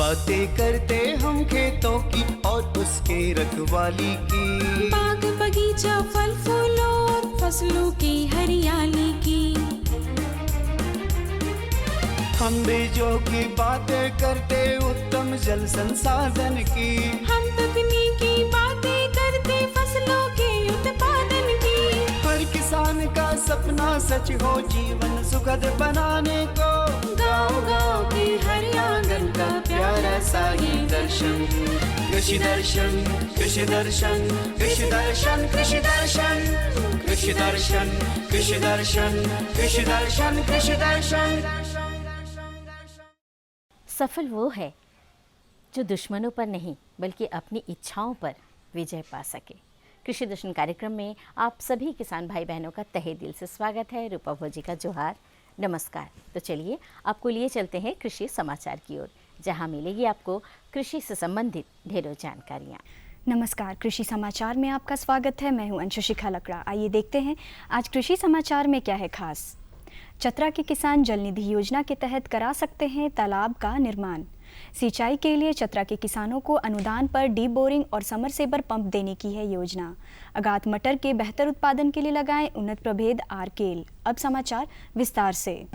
बातें करते हम खेतों की और उसके रखवाली की, बाग बगीचा फल फूलों और फसलों की हरियाली की। हम बीजों की बातें करते उत्तम जल संसाधन की, हम तकनीकी बातें करते फसलों के उत्पादन की। हर किसान का सपना सच हो जीवन सुखद बनाने को, गाँव-गाँव के हर आंगन का प्यारा सा ये दर्शन। कृषि दर्शन, कृषि दर्शन, कृषि दर्शन, कृषि दर्शन, कृषि दर्शन, कृषि दर्शन, कृषि दर्शन, कृषि दर्शन। सफल वो है जो दुश्मनों पर नहीं बल्कि अपनी इच्छाओं पर विजय पा सके। कृषि दर्शन कार्यक्रम में आप सभी किसान भाई बहनों का तहे दिल से स्वागत है। रूपा भोजी का जोहार, नमस्कार। तो चलिए आपको लिए चलते हैं कृषि समाचार की ओर, जहां मिलेगी आपको कृषि से संबंधित ढेरों जानकारियां। नमस्कार, कृषि समाचार में आपका स्वागत है। मैं हूं अंशुशिखा लकड़ा। आइए देखते हैं आज कृषि समाचार में क्या है खास। चतरा के किसान जल निधि योजना के तहत करा सकते हैं तालाब का निर्माण। सिंचाई के लिए चतरा के किसानों को अनुदान पर डीप बोरिंग और समरसेबल पंप देने की है योजना। अगात मटर के बेहतर उत्पादन के लिए लगाएं उन्नत प्रभेद आरकेल। अब समाचार विस्तार से।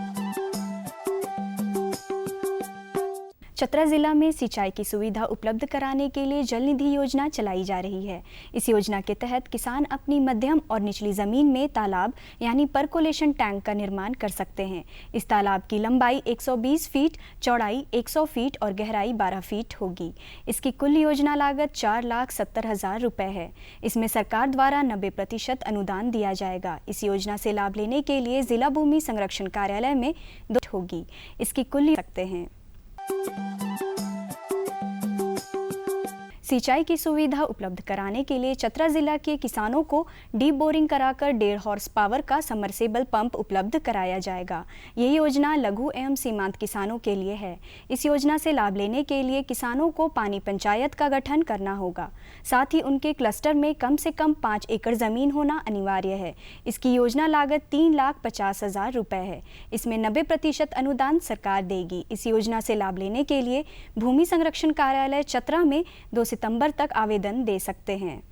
चतरा जिला में सिंचाई की सुविधा उपलब्ध कराने के लिए जल निधि योजना चलाई जा रही है। इस योजना के तहत किसान अपनी मध्यम और निचली जमीन में तालाब यानी परकोलेशन टैंक का निर्माण कर सकते हैं। इस तालाब की लंबाई 120 फीट, चौड़ाई 100 फीट और गहराई 12 फीट होगी। इसकी कुल योजना लागत 4,70,000 रुपए है। इसमें सरकार द्वारा 90% अनुदान दिया जाएगा। इस योजना से लाभ लेने के लिए जिला भूमि संरक्षण कार्यालय में होगी। इसकी कुल सकते हैं। सिंचाई की सुविधा उपलब्ध कराने के लिए चतरा जिला के किसानों को डीप बोरिंग कराकर 1.5 हॉर्स पावर का समरसेबल पंप उपलब्ध कराया जाएगा। यह योजना लघु एवं सीमांत किसानों के लिए है। इस योजना से लाभ लेने के लिए किसानों को पानी पंचायत का गठन करना होगा। साथ ही उनके क्लस्टर में कम से कम 5 एकड़ जमीन होना अनिवार्य है। इसकी योजना लागत 3,50,000 रुपए है। इसमें 90% अनुदान सरकार देगी। इस योजना से लाभ लेने के लिए भूमि संरक्षण कार्यालय चतरा में 2 सितंबर तक आवेदन दे सकते हैं।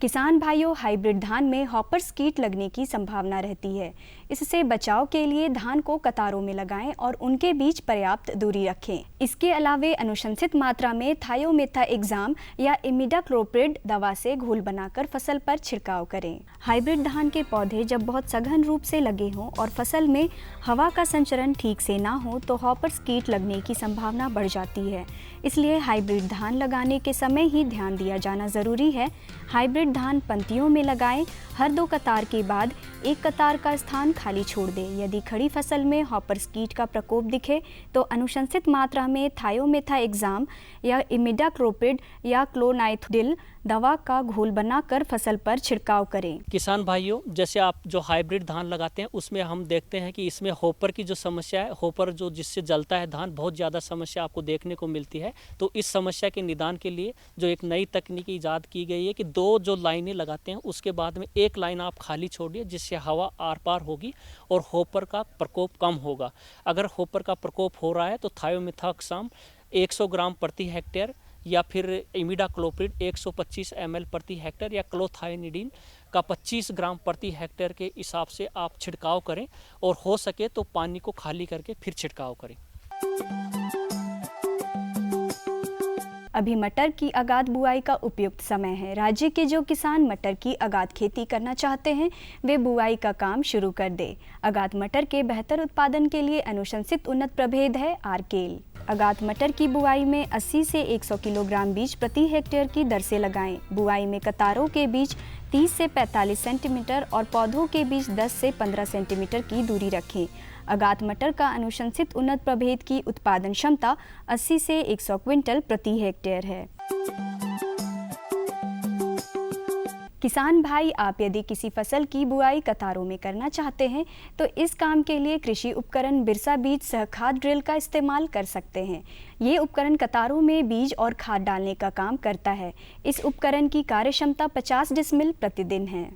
किसान भाइयों, हाइब्रिड धान में हॉपर्स कीट लगने की संभावना रहती है। इससे बचाव के लिए धान को कतारों में लगाएं और उनके बीच पर्याप्त दूरी रखें। इसके अलावे अनुशंसित मात्रा में थायोमेथाएग्जाम या इमिडाक्लोप्रिड दवा से घोल बनाकर फसल पर छिड़काव करें। हाइब्रिड धान के पौधे जब बहुत सघन रूप से लगे हों और फसल में हवा का संचरण ठीक से ना हो तो हॉपर्स कीट लगने की संभावना बढ़ जाती है। इसलिए हाइब्रिड धान लगाने के समय ही ध्यान दिया जाना जरूरी है। हाइब्रिड धान पंक्तियों में लगाएं। हर 2 कतार के बाद एक कतार का स्थान खाली छोड़ दें। यदि खड़ी फसल में हॉपर्स कीट का प्रकोप दिखे तो अनुशंसित मात्रा में थायोमेथाएग्जाम या इमिडाक्लोप्रिड या क्लोनाइथिल दवा का घोल बनाकर फसल पर छिड़काव करें। किसान भाइयों, जैसे आप जो हाइब्रिड धान लगाते हैं उसमें हम देखते हैं कि इसमें होपर की जो समस्या है, होपर जो जिससे जलता है धान, बहुत ज़्यादा समस्या आपको देखने को मिलती है। तो इस समस्या के निदान के लिए जो एक नई तकनीक ईजाद की गई है कि 2 जो लाइनें लगाते हैं उसके बाद में एक लाइन आप खाली छोड़िए, जिससे हवा आर पार होगी और होपर का प्रकोप कम होगा। अगर होपर का प्रकोप हो रहा है तो थायोमेथाएग्जाम 100 ग्राम प्रति हेक्टेयर या फिर इमिडाक्लोप्रिड 125 ml प्रति हेक्टेयर या क्लोथाइनिडीन का 25 ग्राम प्रति हेक्टेयर के हिसाब से आप छिड़काव करें और हो सके तो पानी को खाली करके फिर छिड़काव करें। अभी मटर की आगाद बुआई का उपयुक्त समय है। राज्य के जो किसान मटर की आगाद खेती करना चाहते हैं वे बुआई का काम शुरू कर दें। आगाद मटर के बेहतर उत्पादन के लिए अनुशंसित उन्नत प्रभेद है आरकेल। आगाद मटर की बुआई में 80 से 100 किलोग्राम बीज प्रति हेक्टेयर की दर से लगाएं। बुआई में कतारों के बीच 30 से 45 सेंटीमीटर और पौधों के बीच 10 से 15 सेंटीमीटर की दूरी रखें। आगाद मटर का अनुशंसित उन्नत प्रभेद की उत्पादन क्षमता 80 से 100 क्विंटल प्रति हेक्टेयर है। किसान भाई, आप यदि किसी फसल की बुआई कतारों में करना चाहते हैं तो इस काम के लिए कृषि उपकरण बिरसा बीज सह खाद ड्रिल का इस्तेमाल कर सकते हैं। ये उपकरण कतारों में बीज और खाद डालने का काम करता है। इस उपकरण की कार्य क्षमता 50 डिसमिल प्रतिदिन है।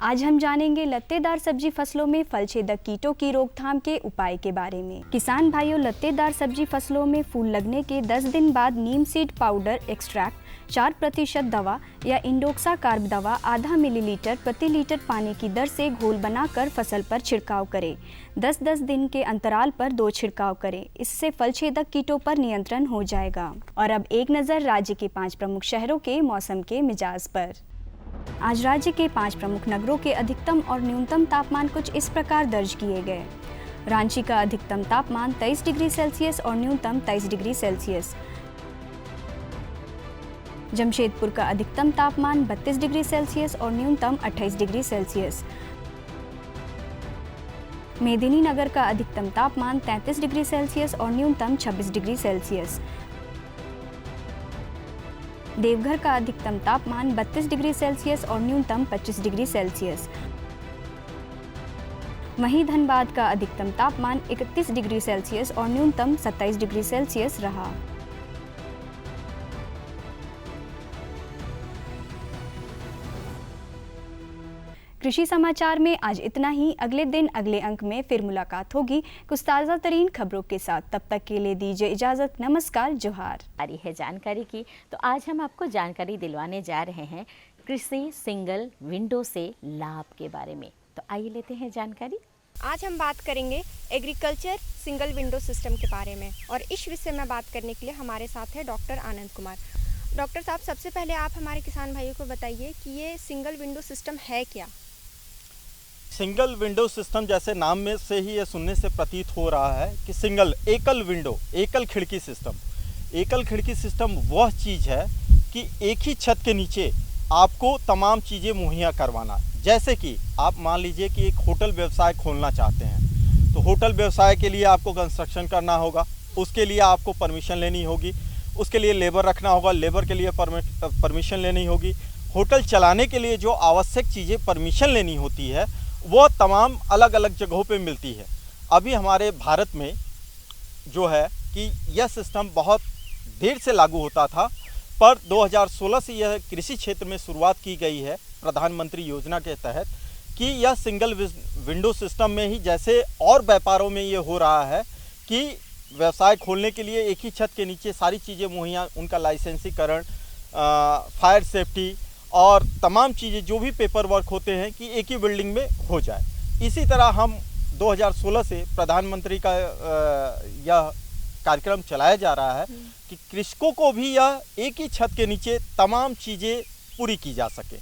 आज हम जानेंगे लत्तेदार सब्जी फसलों में फल छेदक कीटों की रोकथाम के उपाय के बारे में। किसान भाइयों, लत्तेदार सब्जी फसलों में फूल लगने के 10 दिन बाद नीम सीड पाउडर एक्सट्रैक्ट 4% दवा या इंडोक्सा कार्ब दवा आधा मिलीलीटर प्रति लीटर पानी की दर से घोल बनाकर फसल पर छिड़काव करें। 10-10 दिन के अंतराल पर 2 छिड़काव करें। इससे फल छेदक कीटों पर नियंत्रण हो जाएगा। और अब एक नज़र राज्य के 5 प्रमुख शहरों के मौसम के मिजाज पर। आज राज्य के 5 प्रमुख नगरों के अधिकतम और न्यूनतम तापमान कुछ इस प्रकार दर्ज किए गए। रांची का अधिकतम तापमान 23 डिग्री सेल्सियस और न्यूनतम 23 डिग्री सेल्सियस। जमशेदपुर का अधिकतम तापमान 32 डिग्री सेल्सियस और न्यूनतम 28 डिग्री सेल्सियस। मेदिनीनगर का अधिकतम तापमान 33 डिग्री सेल्सियस और न्यूनतम 26 डिग्री सेल्सियस। देवघर का अधिकतम तापमान 32 डिग्री सेल्सियस और न्यूनतम 25 डिग्री सेल्सियस। वहीं धनबाद का अधिकतम तापमान 31 डिग्री सेल्सियस और न्यूनतम 27 डिग्री सेल्सियस रहा। कृषि समाचार में आज इतना ही। अगले दिन अगले अंक में फिर मुलाकात होगी कुछ ताज़ा तरीन खबरों के साथ। तब तक के लिए दीजिए इजाज़त। नमस्कार, जोहार। आ रही है जानकारी की, तो आज हम आपको जानकारी दिलवाने जा रहे हैं कृषि सिंगल विंडो से लाभ के बारे में। तो आइए लेते हैं जानकारी। आज हम बात करेंगे एग्रीकल्चर सिंगल विंडो सिस्टम के बारे में, और इस विषय में बात करने के लिए हमारे साथ है डॉक्टर आनंद कुमार। डॉक्टर साहब, सबसे पहले आप हमारे किसान भाइयों को बताइए कि ये सिंगल विंडो सिस्टम है क्या? सिंगल विंडो सिस्टम, जैसे नाम में से ही ये सुनने से प्रतीत हो रहा है कि सिंगल, एकल विंडो, एकल खिड़की सिस्टम। एकल खिड़की सिस्टम वह चीज़ है कि एक ही छत के नीचे आपको तमाम चीज़ें मुहैया करवाना। जैसे कि आप मान लीजिए कि एक होटल व्यवसाय खोलना चाहते हैं, तो होटल व्यवसाय के लिए आपको कंस्ट्रक्शन करना होगा, उसके लिए आपको परमिशन लेनी होगी, उसके लिए लेबर रखना होगा, लेबर के लिए परमिशन लेनी होगी। होटल चलाने के लिए जो आवश्यक चीज़ें परमिशन लेनी होती है वो तमाम अलग अलग जगहों पे मिलती है। अभी हमारे भारत में जो है कि यह सिस्टम बहुत देर से लागू होता था, पर 2016 से यह कृषि क्षेत्र में शुरुआत की गई है प्रधानमंत्री योजना के तहत कि यह सिंगल विंडो सिस्टम में ही, जैसे और व्यापारों में ये हो रहा है कि व्यवसाय खोलने के लिए एक ही छत के नीचे सारी चीज़ें मुहैया, उनका लाइसेंसीकरण, फायर सेफ्टी और तमाम चीज़ें जो भी पेपर वर्क होते हैं कि एक ही बिल्डिंग में हो जाए। इसी तरह हम 2016 से प्रधानमंत्री का यह कार्यक्रम चलाया जा रहा है कि कृषकों को भी यह एक ही छत के नीचे तमाम चीज़ें पूरी की जा सके।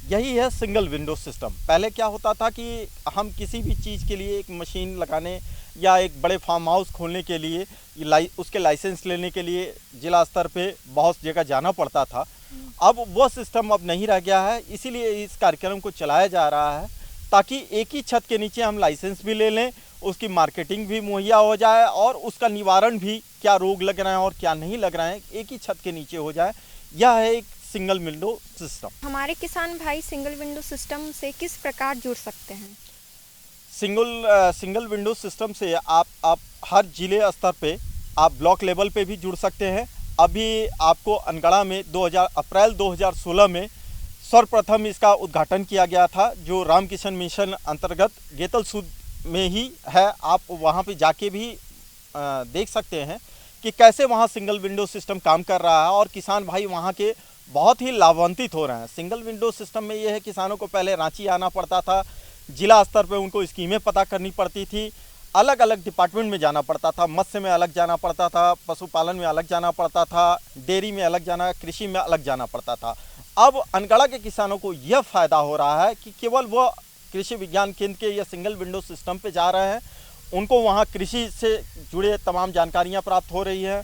यही है सिंगल विंडो सिस्टम। पहले क्या होता था कि हम किसी भी चीज़ के लिए एक मशीन लगाने या एक बड़े फार्म हाउस खोलने के लिए उसके लाइसेंस लेने के लिए जिला स्तर पे बहुत जगह जाना पड़ता था। अब वह सिस्टम अब नहीं रह गया है, इसीलिए इस कार्यक्रम को चलाया जा रहा है ताकि एक ही छत के नीचे हम लाइसेंस भी ले लें, उसकी मार्केटिंग भी मुहैया हो जाए और उसका निवारण भी, क्या रोग लग रहे हैं और क्या नहीं लग रहे हैं, एक ही छत के नीचे हो जाए। यह है एक सिंगल विंडो सिस्टम। हमारे किसान भाई सिंगल विंडो सिस्टम से किस प्रकार जुड़ सकते हैं? सिंगल विंडो सिस्टम से आप हर जिले स्तर पे, आप ब्लॉक लेवल पे भी जुड़ सकते हैं। अभी आपको अनगढ़ा में अप्रैल 2016 में सर्वप्रथम इसका उद्घाटन किया गया था, जो रामकिशन मिशन अंतर्गत गेतल सूद में ही है। आप वहाँ पे जाके भी देख सकते हैं कि कैसे वहाँ सिंगल विंडो सिस्टम काम कर रहा है और किसान भाई वहाँ के बहुत ही लाभान्वित हो रहे हैं। सिंगल विंडो सिस्टम में ये है, किसानों को पहले रांची आना पड़ता था, जिला स्तर पे उनको स्कीमें पता करनी पड़ती थी, अलग अलग डिपार्टमेंट में जाना पड़ता था, मत्स्य में अलग जाना पड़ता था, पशुपालन में अलग जाना पड़ता था, डेयरी में अलग जाना, कृषि में अलग जाना पड़ता था। अब अनगढ़ा के किसानों को यह फ़ायदा हो रहा है कि केवल वो कृषि विज्ञान केंद्र के या सिंगल विंडो सिस्टम पे जा रहे हैं, उनको वहाँ कृषि से जुड़े तमाम जानकारियाँ प्राप्त हो रही हैं,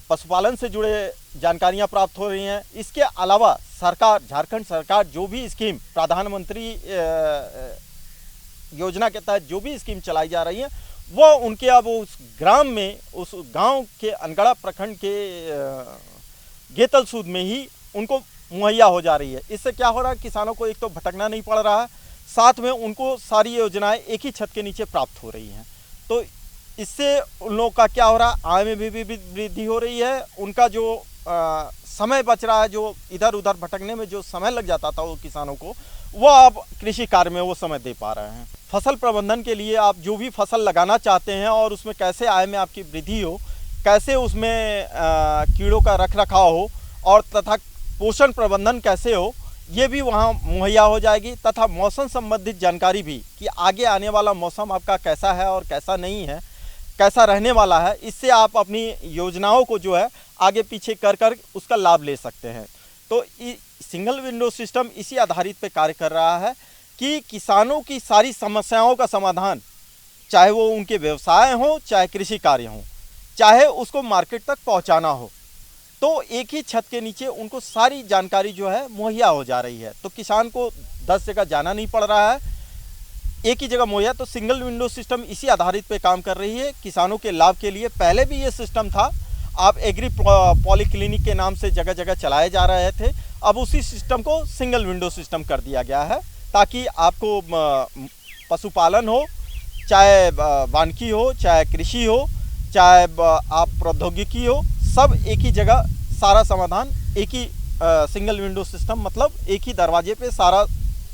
पशुपालन से जुड़े जानकारियाँ प्राप्त हो रही हैं। इसके अलावा सरकार, झारखंड सरकार जो भी स्कीम, प्रधानमंत्री योजना के तहत जो भी स्कीम चलाई जा रही है, वो उनके अब उस ग्राम में, उस गांव के अनगढ़ा प्रखंड के गेतल सूद में ही उनको मुहैया हो जा रही है। इससे क्या हो रहा है, किसानों को एक तो भटकना नहीं पड़ रहा है, साथ में उनको सारी योजनाएं एक ही छत के नीचे प्राप्त हो रही हैं। तो इससे उन लोगों का क्या हो रहा है, आय में भी वृद्धि हो रही है। उनका जो समय बच रहा है, जो इधर उधर भटकने में जो समय लग जाता था वो किसानों को, वो अब कृषि कार्य में वो समय दे पा रहे हैं। फसल प्रबंधन के लिए आप जो भी फसल लगाना चाहते हैं और उसमें कैसे आय में आपकी वृद्धि हो, कैसे उसमें कीड़ों का रख रखाव हो और तथा पोषण प्रबंधन कैसे हो, ये भी वहाँ मुहैया हो जाएगी। तथा मौसम संबंधित जानकारी भी कि आगे आने वाला मौसम आपका कैसा है और कैसा नहीं है, कैसा रहने वाला है, इससे आप अपनी योजनाओं को जो है आगे पीछे कर उसका लाभ ले सकते हैं। तो सिंगल विंडो सिस्टम इसी आधारित पे कार्य कर रहा है कि किसानों की सारी समस्याओं का समाधान, चाहे वो उनके व्यवसाय हो, चाहे कृषि कार्य हो, चाहे उसको मार्केट तक पहुंचाना हो, तो एक ही छत के नीचे उनको सारी जानकारी जो है मुहैया हो जा रही है। तो किसान को 10 जगह जाना नहीं पड़ रहा है, एक ही जगह मुहैया। तो सिंगल विंडो सिस्टम इसी आधारित पे काम कर रही है किसानों के लाभ के लिए। पहले भी ये सिस्टम था, आप एग्री पॉलीक्लिनिक के नाम से जगह जगह चलाए जा रहे थे। अब उसी सिस्टम को सिंगल विंडो सिस्टम कर दिया गया है ताकि आपको पशुपालन हो, चाहे वानिकी हो, चाहे कृषि हो, चाहे आप प्रौद्योगिकी हो, सब एक ही जगह सारा समाधान, एक ही सिंगल विंडो सिस्टम, मतलब एक ही दरवाजे पे सारा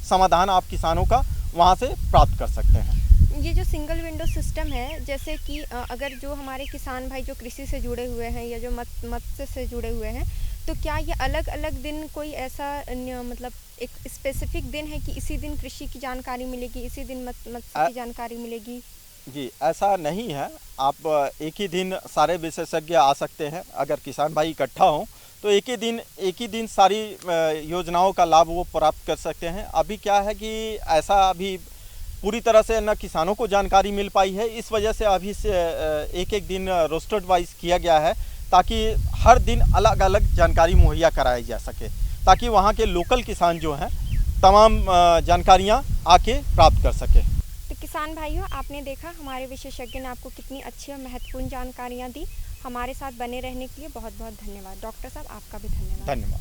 समाधान आप किसानों का वहाँ से प्राप्त कर सकते हैं। ये जो सिंगल विंडो सिस्टम है, जैसे कि अगर जो हमारे किसान भाई जो कृषि से जुड़े हुए हैं या जो मत्स्य से जुड़े हुए हैं, तो क्या ये अलग अलग दिन कोई ऐसा मतलब एक स्पेसिफिक दिन है कि इसी दिन कृषि की जानकारी मिलेगी, इसी दिन मत्स्य की जानकारी मिलेगी? जी, ऐसा नहीं है। आप एक ही दिन सारे विशेषज्ञ आ सकते हैं। अगर किसान भाई इकट्ठा हों तो एक ही दिन सारी योजनाओं का लाभ वो प्राप्त कर सकते हैं। अभी क्या है कि ऐसा अभी पूरी तरह से न किसानों को जानकारी मिल पाई है, इस वजह से अभी से एक दिन रोस्टेड वाइज किया गया है ताकि हर दिन अलग अलग जानकारी मुहैया कराई जा सके, ताकि वहाँ के लोकल किसान जो हैं तमाम जानकारियाँ आके प्राप्त कर सके। तो किसान भाइयों, आपने देखा हमारे विशेषज्ञ ने आपको कितनी अच्छी और महत्वपूर्ण जानकारियाँ दी। हमारे साथ बने रहने के लिए बहुत बहुत धन्यवाद। डॉक्टर साहब, आपका भी धन्यवाद।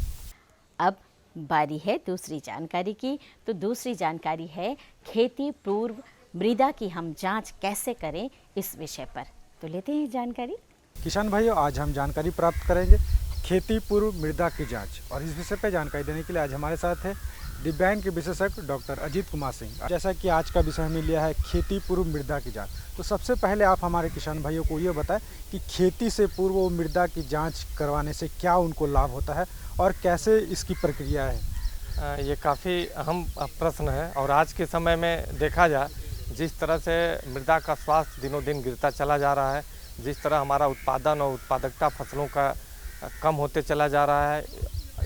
अब बारी है दूसरी जानकारी की। तो दूसरी जानकारी है खेती पूर्व मृदा की हम जांच कैसे करें, इस विषय पर। तो लेते हैं जानकारी। किसान भाइयों, आज हम जानकारी प्राप्त करेंगे खेती पूर्व मृदा की जांच, और इस विषय पर जानकारी देने के लिए आज हमारे साथ है दिव्यांग के विशेषज्ञ डॉक्टर अजीत कुमार सिंह। जैसा कि आज का विषय हमें लिया है खेती पूर्व मृदा की जांच, तो सबसे पहले आप हमारे किसान भाइयों को ये बताएं कि खेती से पूर्व मृदा की जांच करवाने से क्या उनको लाभ होता है और कैसे इसकी प्रक्रिया है। ये काफ़ी अहम प्रश्न है, और आज के समय में देखा जाए जिस तरह से मृदा का स्वास्थ्य दिनों दिन गिरता चला जा रहा है, जिस तरह हमारा उत्पादन और उत्पादकता फसलों का कम होते चला जा रहा है,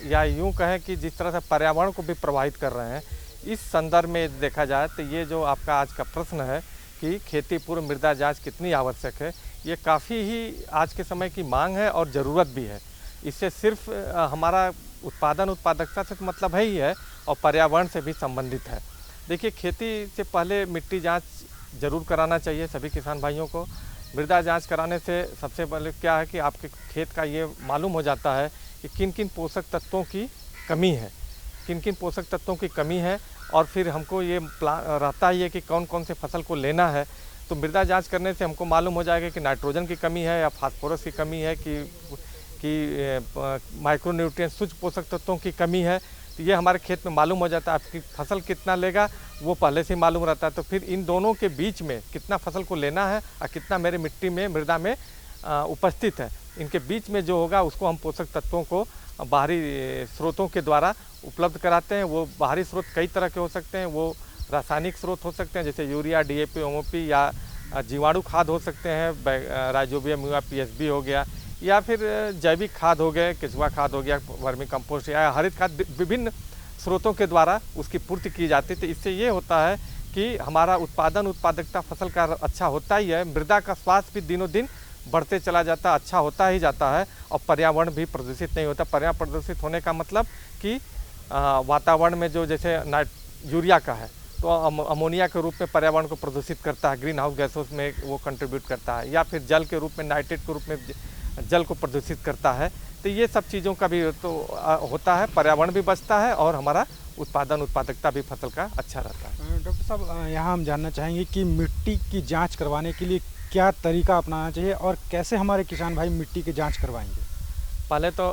या यूँ कहें कि जिस तरह से पर्यावरण को भी प्रभावित कर रहे हैं, इस संदर्भ में देखा जाए तो ये जो आपका आज का प्रश्न है कि खेती पूर्व मृदा जांच कितनी आवश्यक है, ये काफ़ी ही आज के समय की मांग है और ज़रूरत भी है। इससे सिर्फ हमारा उत्पादन उत्पादकता से तो मतलब है ही है, और पर्यावरण से भी संबंधित है। देखिए, खेती से पहले मिट्टी जांच जरूर कराना चाहिए सभी किसान भाइयों को। मृदा जांच कराने से सबसे पहले क्या है कि आपके खेत का ये मालूम हो जाता है कि किन किन पोषक तत्वों की कमी है, किन किन पोषक तत्वों की कमी है, और फिर हमको ये रहता ही है कि कौन कौन से फसल को लेना है। तो मृदा जांच करने से हमको मालूम हो जाएगा कि नाइट्रोजन की कमी है या फास्फोरस की कमी है कि माइक्रोन्यूट्रिएंट सूक्ष्म पोषक तत्वों की कमी है। तो ये हमारे खेत में मालूम हो जाता है। आपकी फसल कितना लेगा वो पहले से मालूम रहता है। तो फिर इन दोनों के बीच में कितना फसल को लेना है और कितना मेरे मिट्टी में मृदा में उपस्थित है, इनके बीच में जो होगा उसको हम पोषक तत्वों को बाहरी स्रोतों के द्वारा उपलब्ध कराते हैं। वो बाहरी स्रोत कई तरह के हो सकते हैं। वो रासायनिक स्रोत हो सकते हैं, जैसे यूरिया, DAP, OMP, या जीवाणु खाद हो सकते हैं, राइजोबियम या PSB हो गया, या फिर जैविक खाद हो गए, केचुआ खाद हो गया, वर्मी कंपोस्ट या हरित खाद, विभिन्न स्रोतों के द्वारा उसकी पूर्ति की जाती है। तो इससे ये होता है कि हमारा उत्पादन उत्पादकता फसल का अच्छा होता ही है, मृदा का स्वास्थ्य भी दिनों दिन बढ़ते चला जाता है, अच्छा होता ही जाता है, और पर्यावरण भी प्रदूषित नहीं होता। पर्यावरण प्रदूषित होने का मतलब कि वातावरण में जो जैसे यूरिया का है तो अमोनिया के रूप में पर्यावरण को प्रदूषित करता है, ग्रीन हाउस गैसों में वो कंट्रीब्यूट करता है, या फिर जल के रूप में नाइट्रेट के रूप में जल को प्रदूषित करता है। तो ये सब चीज़ों का भी तो होता है, पर्यावरण भी बचता है और हमारा उत्पादन उत्पादकता भी फसल का अच्छा रहता है। डॉक्टर साहब, यहाँ हम जानना चाहेंगे कि मिट्टी की जांच करवाने के लिए क्या तरीका अपनाना चाहिए और कैसे हमारे किसान भाई मिट्टी की जांच करवाएंगे? पहले तो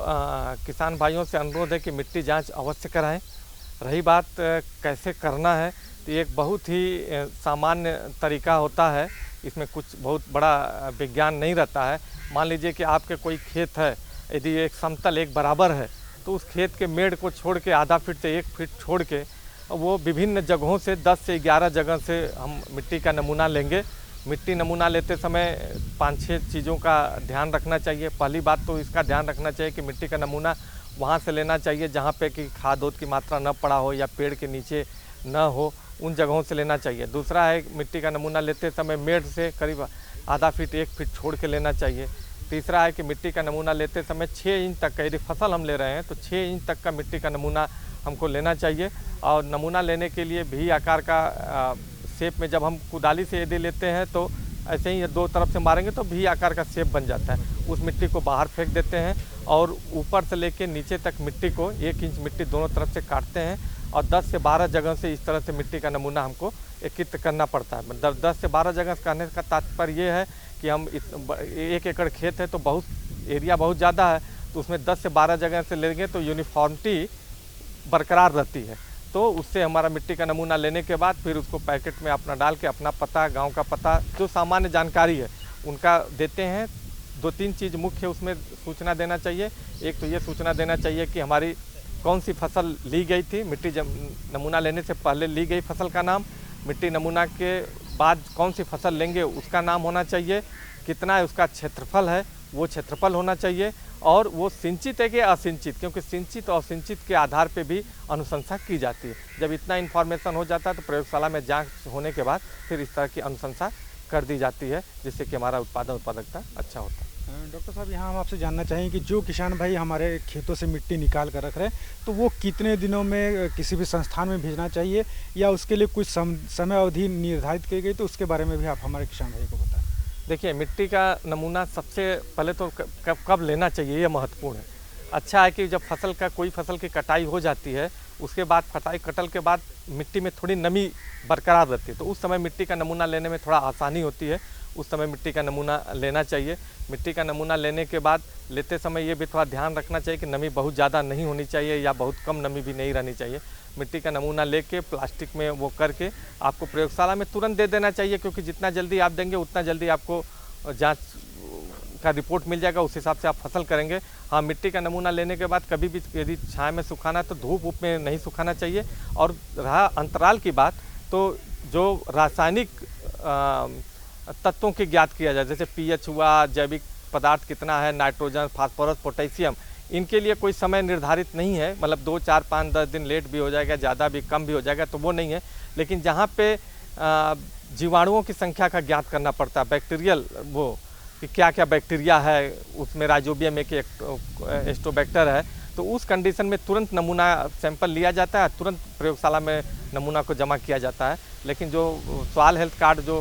किसान भाइयों से अनुरोध है कि मिट्टी जांच अवश्य कराएं। रही बात कैसे करना है, तो ये एक बहुत ही सामान्य तरीका होता है, इसमें कुछ बहुत बड़ा विज्ञान नहीं रहता है। मान लीजिए कि आपके कोई खेत है, यदि एक समतल एक बराबर है, तो उस खेत के मेड़ को छोड़ के आधा फीट से 1 फीट छोड़ के वो विभिन्न जगहों से 10 से 11 जगह से हम मिट्टी का नमूना लेंगे। मिट्टी नमूना लेते समय 5-6 चीज़ों का ध्यान रखना चाहिए। पहली बात तो इसका ध्यान रखना चाहिए कि मिट्टी का नमूना वहाँ से लेना चाहिए जहाँ पे कि खाद की मात्रा न पड़ा हो या पेड़ के नीचे न हो, उन जगहों से लेना चाहिए। दूसरा है मिट्टी का नमूना लेते समय मेड़ से करीब आधा फीट 1 फीट छोड़ के लेना चाहिए। तीसरा है कि मिट्टी का नमूना लेते समय 6 इंच तक का, यदि फसल हम ले रहे हैं तो 6 इंच तक का मिट्टी का नमूना हमको लेना चाहिए। और नमूना लेने के लिए भी आकार का शेप में, जब हम कुदाली से यदि लेते हैं तो ऐसे ही 2 तरफ से मारेंगे तो भी आकार का शेप बन जाता है। उस मिट्टी को बाहर फेंक देते हैं और ऊपर से लेके नीचे तक मिट्टी को 1 इंच मिट्टी दोनों तरफ से काटते हैं और 10 से 12 जगह से इस तरह से मिट्टी का नमूना हमको एकत्रित करना पड़ता है। मतलब 10 से 12 जगह करने का तात्पर्य ये है कि हम 1 एकड़ खेत है तो बहुत एरिया बहुत ज़्यादा है, तो उसमें 10 से 12 जगह से लेंगे तो यूनिफॉर्मिटी बरकरार रहती है। तो उससे हमारा मिट्टी का नमूना लेने के बाद फिर उसको पैकेट में अपना डाल के अपना पता, गांव का पता, जो सामान्य जानकारी है उनका देते हैं। 2-3 चीज़ मुख्य उसमें सूचना देना चाहिए। एक तो ये सूचना देना चाहिए कि हमारी कौन सी फसल ली गई थी, मिट्टी नमूना लेने से पहले ली गई फसल का नाम, मिट्टी नमूना के बाद कौन सी फसल लेंगे उसका नाम होना चाहिए, कितना है उसका क्षेत्रफल है वो क्षेत्रफल होना चाहिए, और वो सिंचित है कि असिंचित, क्योंकि सिंचित और असिंचित के आधार पे भी अनुशंसा की जाती है। जब इतना इन्फॉर्मेशन हो जाता है तो प्रयोगशाला में जांच होने के बाद फिर इस तरह की अनुशंसा कर दी जाती है, जिससे कि हमारा उत्पादकता अच्छा होता है। डॉक्टर साहब, यहाँ हम आपसे जानना चाहेंगे कि जो किसान भाई हमारे खेतों से मिट्टी निकाल कर रख रहे हैं, तो वो कितने दिनों में किसी भी संस्थान में भेजना चाहिए या उसके लिए कुछ समय अवधि निर्धारित की गई, तो उसके बारे में भी आप हमारे किसान भाई को बताएं। देखिए, मिट्टी का नमूना सबसे पहले तो कब लेना चाहिए ये महत्वपूर्ण है। अच्छा है कि जब कोई फसल की कटाई हो जाती है, उसके बाद कटल के बाद मिट्टी में थोड़ी नमी बरकरार रहती है, तो उस समय मिट्टी का नमूना लेने में थोड़ा आसानी होती है। उस समय मिट्टी का नमूना लेना चाहिए। मिट्टी का नमूना लेने के बाद लेते समय ये भी थोड़ा ध्यान रखना चाहिए कि नमी बहुत ज़्यादा नहीं होनी चाहिए या बहुत कम नमी भी नहीं रहनी चाहिए। मिट्टी का नमूना लेके प्लास्टिक में वो करके आपको प्रयोगशाला में तुरंत दे देना चाहिए, क्योंकि जितना जल्दी आप देंगे उतना जल्दी आपको जांच का रिपोर्ट मिल जाएगा, उस हिसाब से आप फसल करेंगे। हाँ, मिट्टी का नमूना लेने के बाद कभी भी यदि छाया में सुखाना है तो धूप में नहीं सुखाना चाहिए। और रहा अंतराल की बात, तो जो रासायनिक तत्वों की ज्ञात किया जाए, जैसे पीएच हुआ, जैविक पदार्थ कितना है, नाइट्रोजन, फास्फोरस, पोटेशियम, इनके लिए कोई समय निर्धारित नहीं है। मतलब 2, 4, 5, 10 दिन लेट भी हो जाएगा, ज़्यादा भी कम भी हो जाएगा, तो वो नहीं है। लेकिन जहाँ पे जीवाणुओं की संख्या का ज्ञात करना पड़ता है, बैक्टीरियल, वो कि क्या क्या बैक्टीरिया है उसमें, राइजोबियम एक एस्टोबैक्टर है, तो उस कंडीशन में तुरंत नमूना सैंपल लिया जाता है, तुरंत प्रयोगशाला में नमूना को जमा किया जाता है। लेकिन जो सॉइल हेल्थ कार्ड जो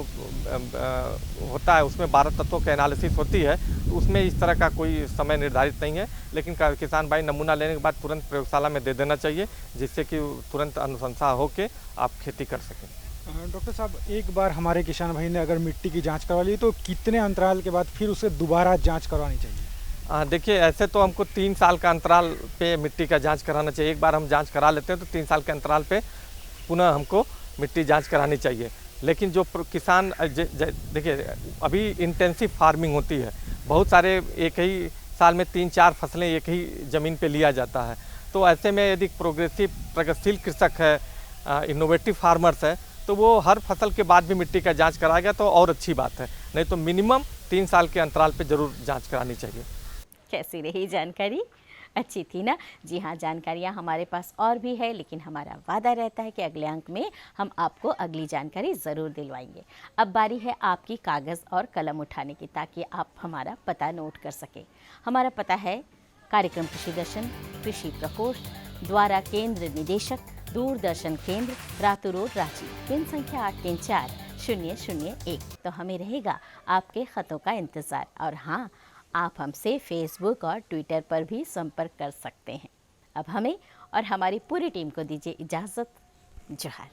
होता है उसमें 12 तत्वों की एनालिसिस होती है, तो उसमें इस तरह का कोई समय निर्धारित नहीं है। लेकिन किसान भाई नमूना लेने के बाद तुरंत प्रयोगशाला में दे देना चाहिए, जिससे कि तुरंत अनुशंसा होकर आप खेती कर सकें। डॉक्टर साहब, एक बार हमारे किसान भाई ने अगर मिट्टी की जांच करवा ली तो कितने अंतराल के बाद फिर उसे दोबारा जांच करवानी चाहिए? देखिए, ऐसे तो हमको 3 साल का अंतराल पे मिट्टी का जांच कराना चाहिए। एक बार हम जांच करा लेते हैं तो 3 साल के अंतराल पे पुनः हमको मिट्टी जांच करानी चाहिए। लेकिन जो किसान देखिए, अभी इंटेंसिव फार्मिंग होती है, बहुत सारे एक ही साल में 3-4 फसलें एक ही ज़मीन पे लिया जाता है। तो ऐसे में यदि प्रगतिशील कृषक है, इनोवेटिव फार्मर्स है, तो वो हर फसल के बाद भी मिट्टी का जांच कराएगा तो और अच्छी बात है। नहीं तो मिनिमम 3 साल के अंतराल पे ज़रूर जांच करानी चाहिए। कैसी रही जानकारी? अच्छी थी ना? जी हाँ, जानकारियाँ हमारे पास और भी है, लेकिन हमारा वादा रहता है कि अगले अंक में हम आपको अगली जानकारी ज़रूर दिलवाएंगे। अब बारी है आपकी कागज़ और कलम उठाने की, ताकि आप हमारा पता नोट कर सकें। हमारा पता है कार्यक्रम कृषि दर्शन, कृषि प्रकोष्ठ, द्वारा केंद्र निदेशक, दूरदर्शन केंद्र, रातू रोड, रांची, पिन संख्या 834001। तो हमें रहेगा आपके ख़तों का इंतज़ार। और हाँ, आप हमसे फेसबुक और ट्विटर पर भी संपर्क कर सकते हैं। अब हमें और हमारी पूरी टीम को दीजिए इजाज़त। जोहार।